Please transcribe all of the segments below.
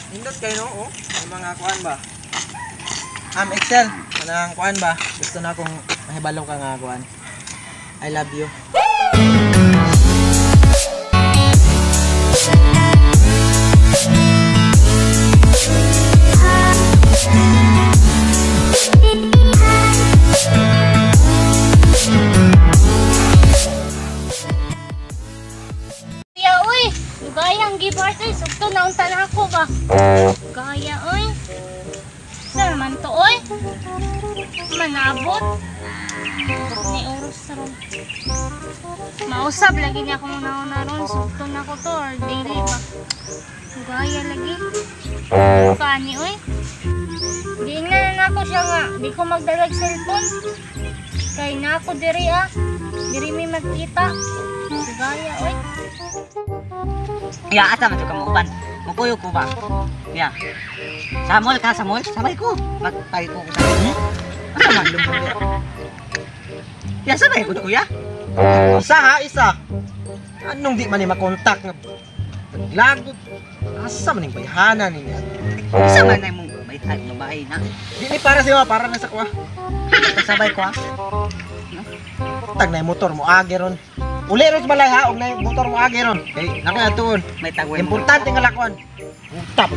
Nindot kayo no, oh. May mga kuan ba? Excel, kanang kuan ba? Gusto na akong mahibalo ka nga kuan. I love you. Gayang gi-birthday, sugto na unta na ako ba? Gaya, oy. Saan man to, oy? Manabot. Ni oras sa ron. Mausap lagi niya akong una ron. Sugto na ko to, or daily ba? Gaya lagi. Kani, oy. Di na ako siya nga. Di ko magdalag cellphone. Kaya na ako diri Diri may magkita. Gaya, oy. Ya, asa man ka mo uban. Mukuyo ko ba? Ya. Sa mall ka, sa mall? Sabay ko. Magpay ko sa mall. Asa man lumbuya? Ya, sabay ko kuya. Isa. Anong di man ni makontak nga lagot. Asa man ning bayhanan niya? Isa man na mong bahay na. Di ni para siya, para na sa kuha. Sabay ko Tag na yung motor mo agi ron. Uli ron sa balay ha, og na yung motor mo agi ron. Kay nako na tuon. May tagway. Importante nga lakon. Utap.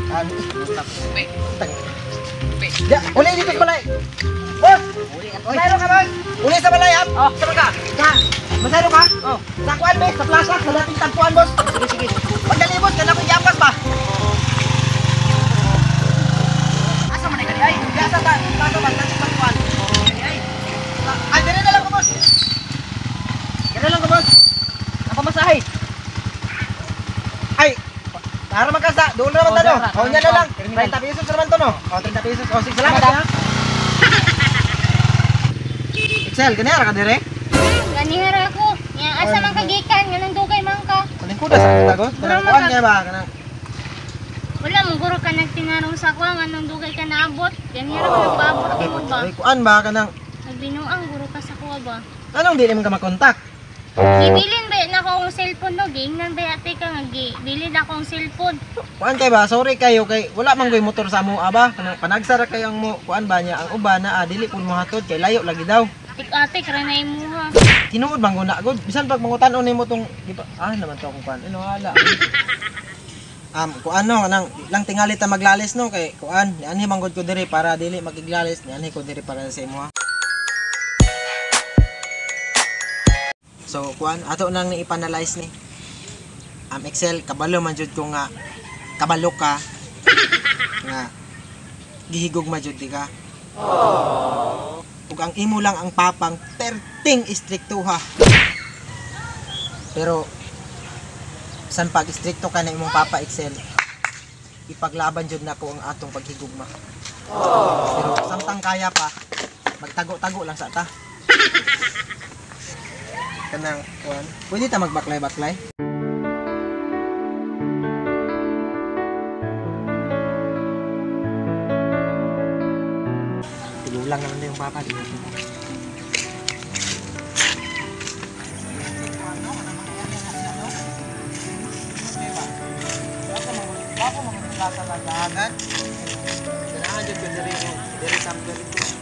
Ya, uli dito sa balay. Boss! Masayro ka, boss! Uli sa balay ha. Oh, sama ka. Masayro ka? Oh. Sa kuan be, sa plaza, sa dating tagpuan, boss. Sige. Pagdali, boss, kana ko yapas ba? Asa man ka di ay? Gasa ta, plaza ba, dating tagpuan. Ay, dire na lang ko, boss. Dire lang ko, boss. Ako masahe. Ay, para magkasa, doon naman Oh, tano. dara. O, niya na lang. Terminal. 30 pesos naman to, no? O, 30 pesos. O, sige, salamat ha. Excel, ganyan ka dire? Ganihara ako. Nga asa man kagikan, nga nang dugay man ka. Kaling kuda sa kitagos. Kanang kuan kaya ba? Kanang Wala mong guro ka nagtinarong sa kuha, nga nang dugay ka naabot. Ganihara ka nagpaabot mo ba? ay, kuan ba? Kanang, Nagbinuang guro ka sa kuha ba? anong di naman ka makontak? Gibilin ba na akong cellphone no? Gingnan ba ate ka nga gibilin akong cellphone. Kuan kay ba? Sorry kayo kay wala man goy motor sa amo aba. Kanang panagsara kayo ang mo kuan ba niya ang uban na dili pud mo hatod kay layo lagi daw. Ate karanay mo ha. Tinuod bang guna god? Bisan pag mangutan-on nimo tong di ba? Naman to akong kuan. Ano hala. Kuan no kanang lang tingali ta maglalis no kay kuan ni anhi manggod ko diri para dili magiglalis ni anhi ko diri para sa imo ha. So kuan ato nang ni ipanalize ni. Excel kabalo man jud ko nga kabalo ka nga gihigog ma jud di ka. Ug ang imo lang ang papang perting istrikto ha. Pero san pag istrikto ka na imong papa Excel, ipaglaban jud nako ang atong paghigugma. Pero samtang kaya pa, magtago-tago lang sa ta. Kanang kuan, pwede ta magbaklay-baklay. Tigulang naman na yung papa dito.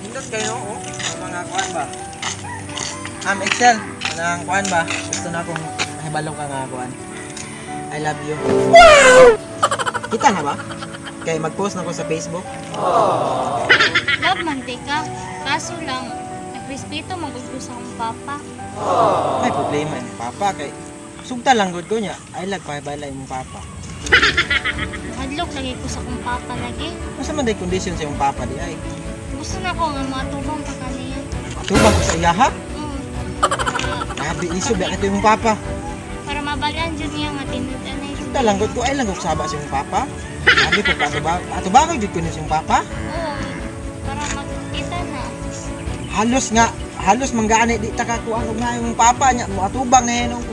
Hindot kayo, oh. Mga kuan ba? Excel, kanang kuan ba? Gusto na akong mahibalo ka nga kuan. I love you. Kita na ba? Kay mag-post na ko sa Facebook. Love man ka. Kaso lang nagrespeto magugdo sa akong papa. May problema ni papa kay sugta lang gud ko niya. I love pahibalay mong papa. Hadlok lagi ko sa akong papa lagi. Asa man day condition sa imong papa di ay? Gusto na ko nga matubang pa kaniya. Tubang ko sa iya ha? Para, Grabe iso ba ito imong papa? para mabalaan dyan niya nga tinudan na yun. Sugta lang gud ko ay lang ko saba sa imong papa. Sabi ko ato ba gud ko ni sa imong papa? Oo, para magkita na. Halos manggaani di ta ka kuan og na imong papa nya mo atubang na henong ko.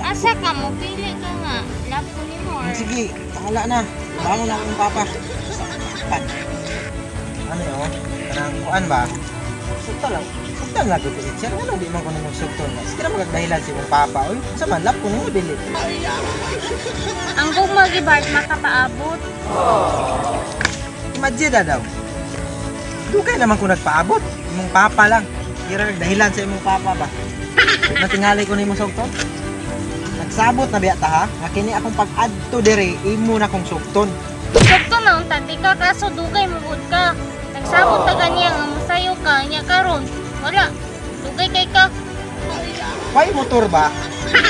Asa ka mo, pili ka nga. Love ko ni mo. Sige, bahala na. Bangon na akong papa. Pan. Ano yun? Kanang kuan ba? Sugta lang. Sugtan lang ko teacher. Ano di man ko nang sugton. Sige na magdahilan si mong papa. Oy, sa man lap ko mo dili. Ang gumagi Bart makapaabot. Imagine daw. Dugay naman ko nagpaabot. Imong papa lang. Kira dahilan sa imong papa ba. Natingali ko nimo sugton. Nagsabot na biya ta ha. Nga kini akong pag-adto dire imo na kong sugton. Sugto na unta di ka kaso dugay mo gud ka. Nagsabot ta ganiya nga musayo ka nya karon. Wala. Dugay kay ka. Why motor ba?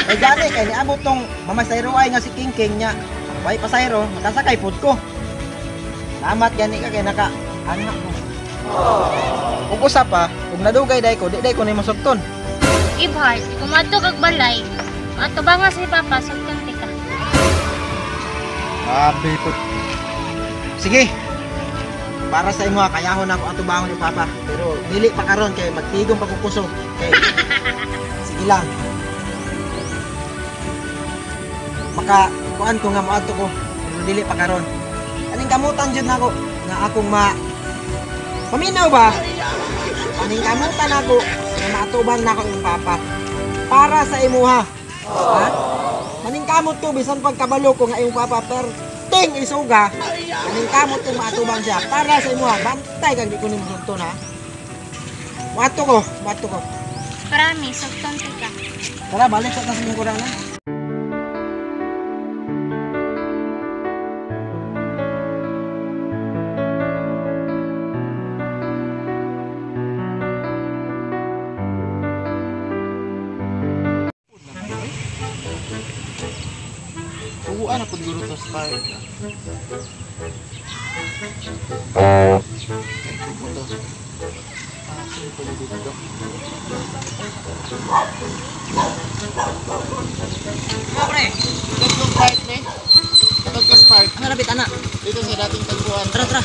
Ay gani kay niabot tong mamasayro ay nga si King King nya. Why pasayro, makasakay pud ko. Salamat gani ka kay naka anak ko. Kung usap pa, kung nadugay day ko, di day ko nimo sugton. Ibhar, kung adto kag balay, ato ba nga si Papa sugton ti ka. Abi po. Sige. Para sa imo kayahon ako atubahon ni Papa. Pero dili pa karon kay magtigom pa ko kusog. Kay sige lang. Maka kuan ko nga moadto ko. Pero dili pa karon. Aning kamutan jud nako nga akong paminaw ba? Aning kamutan ako nga maatuban nako imong Papa. Para sa imo ha. Ha? Maning kamot to bisan pagkabalo ko nga imong Papa per ting isuga. Aning kamot to maatubang siya para sa imo ha. Bantay kag di ko nimo sugton ha. Mato ko. Promise, sugton ti ka. Tara balik sa tas mong kurana. Tuguan na po guro to start. Mga pre, Tutog spark ni. Tutog ka spark. ano labit anak? Dito sa dating tagpuan. Tara, tara.